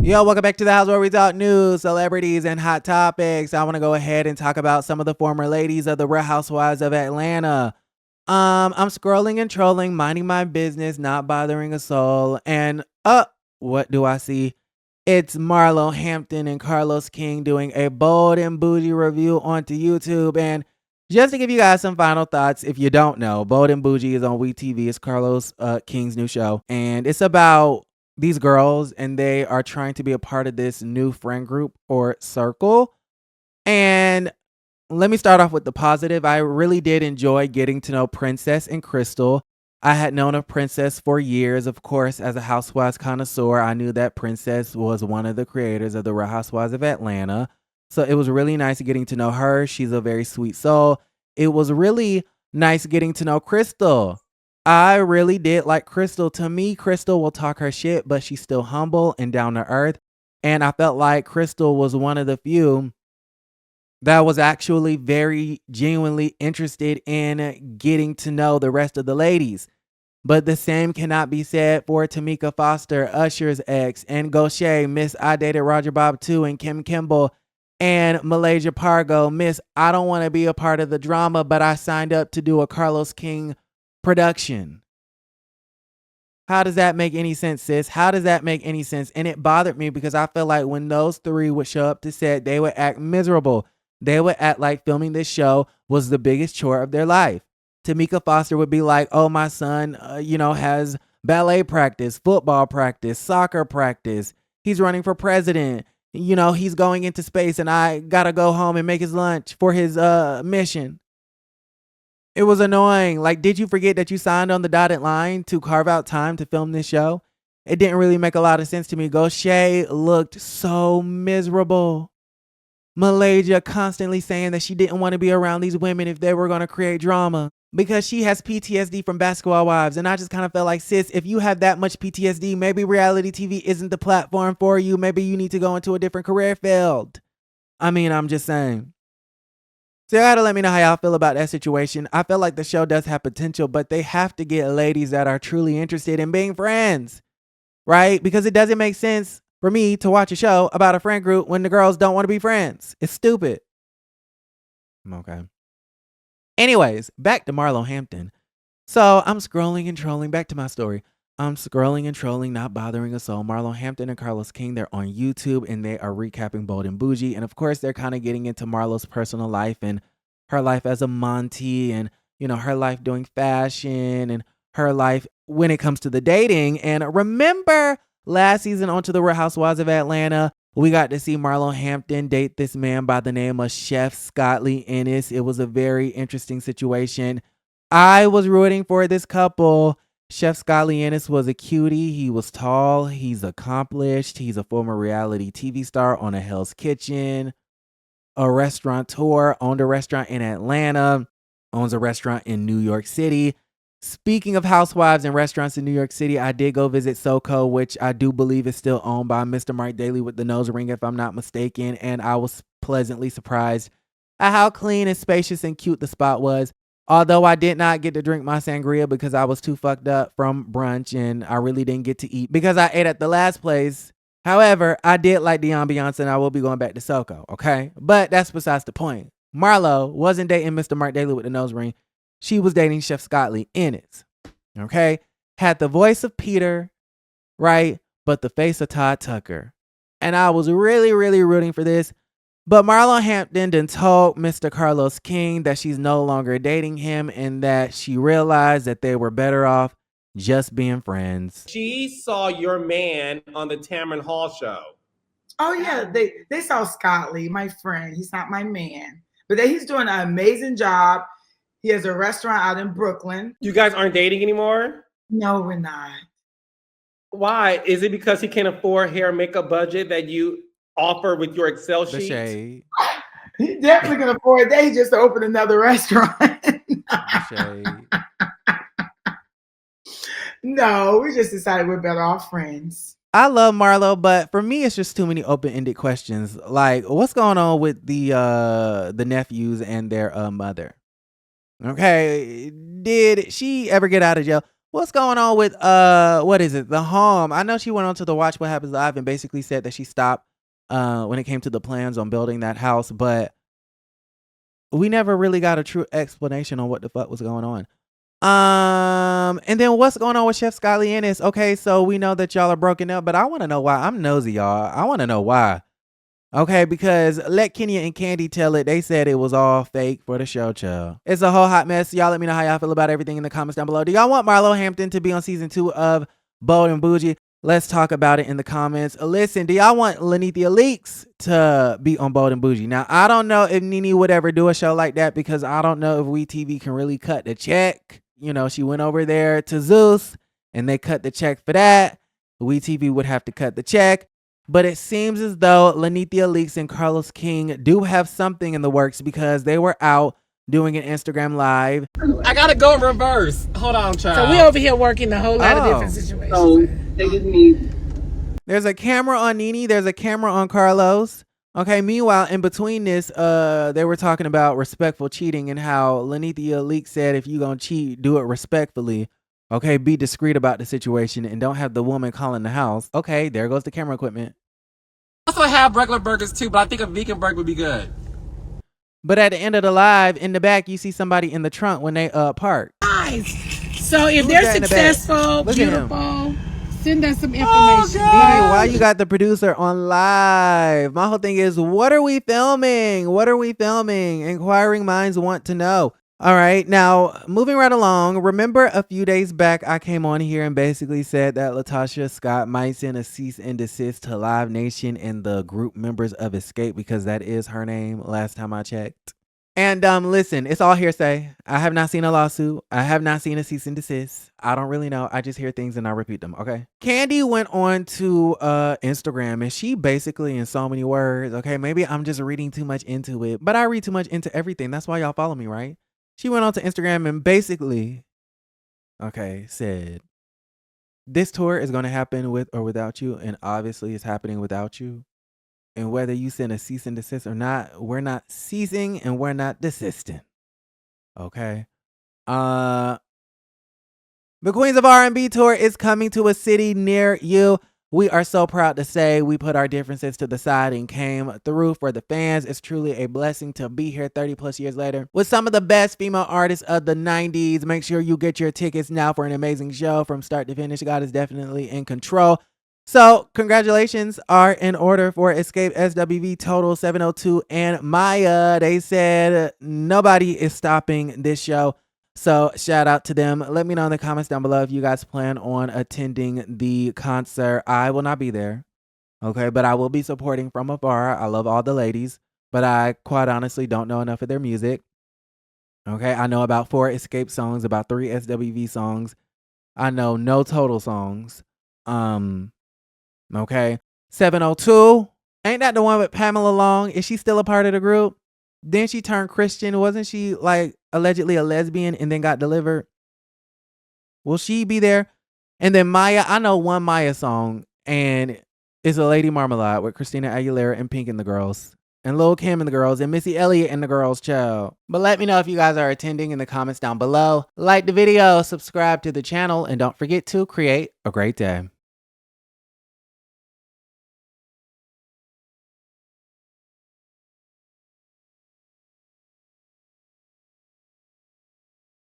Yo, welcome back to the house where we talk news, celebrities, and hot topics. I want to go ahead and talk about some of the former ladies of the Real Housewives of Atlanta. I'm scrolling and trolling, minding my business, not bothering a soul. And what do I see? It's Marlo Hampton and Carlos King doing a bold and bougie review onto YouTube. And just to give you guys some final thoughts, if you don't know, Bold and Bougie is on WeTV. It's Carlos King's new show. And it's about these girls, and they are trying to be a part of this new friend group or circle. And let me start off with the positive. I really did enjoy getting to know Princess and Crystal. I had known of Princess for years. Of course, as a Housewives connoisseur, I knew that Princess was one of the creators of the Real Housewives of Atlanta. So it was really nice getting to know her. She's a very sweet soul. It was really nice getting to know Crystal. I really did like Crystal. To me, Crystal will talk her shit, but she's still humble and down to earth. And I felt like Crystal was one of the few that was actually very genuinely interested in getting to know the rest of the ladies. But the same cannot be said for Tamika Foster, Usher's ex, and Gaucher, Miss I Dated Roger Bob too, and Kim Kimball, and Malaysia Pargo, Miss I don't want to be a part of the drama, but I signed up to do a Carlos King production. How does that make any sense, sis? How does that make any sense? And it bothered me because I feel like when those three would show up to set, they would act miserable. They would act like filming this show was the biggest chore of their life. Tamika Foster would be like, oh, my son, has ballet practice, football practice, soccer practice. He's running for president. He's going into space and I got to go home and make his lunch for his mission. It was annoying. Like, did you forget that you signed on the dotted line to carve out time to film this show? It didn't really make a lot of sense to me. Gaucher looked so miserable. Malaysia constantly saying that she didn't want to be around these women if they were going to create drama because she has PTSD from Basketball Wives. And I just kind of felt like, sis, if you have that much PTSD, maybe reality TV isn't the platform for you. Maybe you need to go into a different career field. I mean, I'm just saying. So you gotta let me know how y'all feel about that situation. I feel like the show does have potential, but they have to get ladies that are truly interested in being friends, right? Because it doesn't make sense for me to watch a show about a friend group when the girls don't want to be friends. It's stupid. Okay. Anyways, back to Marlo Hampton. So I'm scrolling and trolling. Back to my story. I'm scrolling and trolling, not bothering a soul. Marlo Hampton and Carlos King, they're on YouTube and they are recapping Bold and Bougie. And of course, they're kind of getting into Marlo's personal life and her life as a Monty and, her life doing fashion and her life when it comes to the dating. And remember last season on to the Real Housewives of Atlanta, we got to see Marlo Hampton date this man by the name of Chef Scott Lee Ennis. It was a very interesting situation. I was rooting for this couple. Chef Scott Lee Ennis was a cutie. He was tall. He's accomplished. He's a former reality TV star on a Hell's Kitchen, a restaurateur, owned a restaurant in Atlanta, owns a restaurant in New York City. Speaking of housewives and restaurants in New York City, I did go visit SoCo, which I do believe is still owned by Mr. Mark Daly with the nose ring, if I'm not mistaken. And I was pleasantly surprised at how clean and spacious and cute the spot was. Although I did not get to drink my sangria because I was too fucked up from brunch and I really didn't get to eat because I ate at the last place. However, I did like the ambiance and I will be going back to SoCo, okay? But that's besides the point. Marlo wasn't dating Mr. Mark Daly with the nose ring. She was dating Chef Scott Lee Ennis, okay? Had the voice of Peter, right? But the face of Todd Tucker. And I was really, really rooting for this. But Marlo Hampton then told Mr. Carlos King that she's no longer dating him and that she realized that they were better off just being friends. She saw your man on the Tamron Hall show. Oh, yeah. They saw Scott Lee, my friend. He's not my man. But he's doing an amazing job. He has a restaurant out in Brooklyn. You guys aren't dating anymore? No, we're not. Why? Is it because he can't afford hair and makeup budget that you offer with your Excel sheet? The shade. He definitely can afford that. He just opened another restaurant. The shade. No, we just decided we're better off friends. I love Marlo, but for me, it's just too many open-ended questions. Like, what's going on with the nephews and their mother? Okay, did she ever get out of jail? What's going on with what is it? The home. I know she went on to the Watch What Happens Live and basically said that she stopped when it came to the plans on building that house, but we never really got a true explanation on what the fuck was going on. And then what's going on with Chef Scott Ennis? Okay, so we know that y'all are broken up, but I want to know why. I'm nosy, y'all. I want to know why. Okay, because let Kenya and Kandi tell it. They said it was all fake for the show, child. It's a whole hot mess. Y'all let me know how y'all feel about everything in the comments down below. Do y'all want Marlo Hampton to be on season 2 of Bold and Bougie? Let's talk about it in the comments. Listen, do y'all want Lenithia Leaks to be on Bold and Bougie? Now, I don't know if Nene would ever do a show like that because I don't know if WeTV can really cut the check. You know, she went over there to Zeus and they cut the check for that. WeTV would have to cut the check. But it seems as though Lenithia Leaks and Carlos King do have something in the works because they were out doing an Instagram live. I gotta go in reverse. Hold on, child. So we over here working a whole lot of different situations. So they didn't need. There's a camera on Nene. There's a camera on Carlos. Okay, meanwhile, in between this, they were talking about respectful cheating and how Lenithia Leaks said if you gonna cheat, do it respectfully. Okay, be discreet about the situation and don't have the woman calling the house. Okay, there goes the camera equipment. Also have regular burgers too, but I think a vegan burger would be good. But at the end of the live, in the back, you see somebody in the trunk when they park. Nice. So if Who's they're that in the back? successful, Look at him. beautiful, send us some information. Nene, why you got the producer on live? My whole thing is, what are we filming? What are we filming? Inquiring minds want to know. All right, now moving right along. Remember a few days back, I came on here and basically said that Latasha Scott might send a cease and desist to Live Nation and the group members of Xscape because that is her name last time I checked. And listen, it's all hearsay. I have not seen a lawsuit. I have not seen a cease and desist. I don't really know. I just hear things and I repeat them, okay? Kandi went on to Instagram and she basically, in so many words, okay, maybe I'm just reading too much into it, but I read too much into everything. That's why y'all follow me, right? She went on to Instagram and basically, okay, said, this tour is going to happen with or without you, and obviously it's happening without you. And whether you send a cease and desist or not, we're not ceasing and we're not desisting. Okay. The Queens of R&B tour is coming to a city near you. We are so proud to say we put our differences to the side and came through for the fans. It's truly a blessing to be here 30 plus years later with some of the best female artists of the 90s. Make sure you get your tickets now for an amazing show from start to finish. God is definitely in control. So congratulations are in order for Xscape, SWV, Total, 702, and Maya. They said nobody is stopping this show. So shout out to them. Let me know in the comments down below if you guys plan on attending the concert. I will not be there. Okay, but I will be supporting from afar. I love all the ladies, but I quite honestly don't know enough of their music. Okay, I know about 4 Xscape songs, about 3 SWV songs. I know no Total songs. Okay. 702. Ain't that the one with Pamela Long? Is she still a part of the group? Then she turned Christian. Wasn't she like allegedly a lesbian and then got delivered? Will she be there? And then Maya, I know one Maya song, and it's a Lady Marmalade with Christina Aguilera and Pink and the girls, and Lil' Kim and the girls, and Missy Elliott and the girls, child. But let me know if you guys are attending in the comments down below. Like the video, subscribe to the channel, and don't forget to create a great day.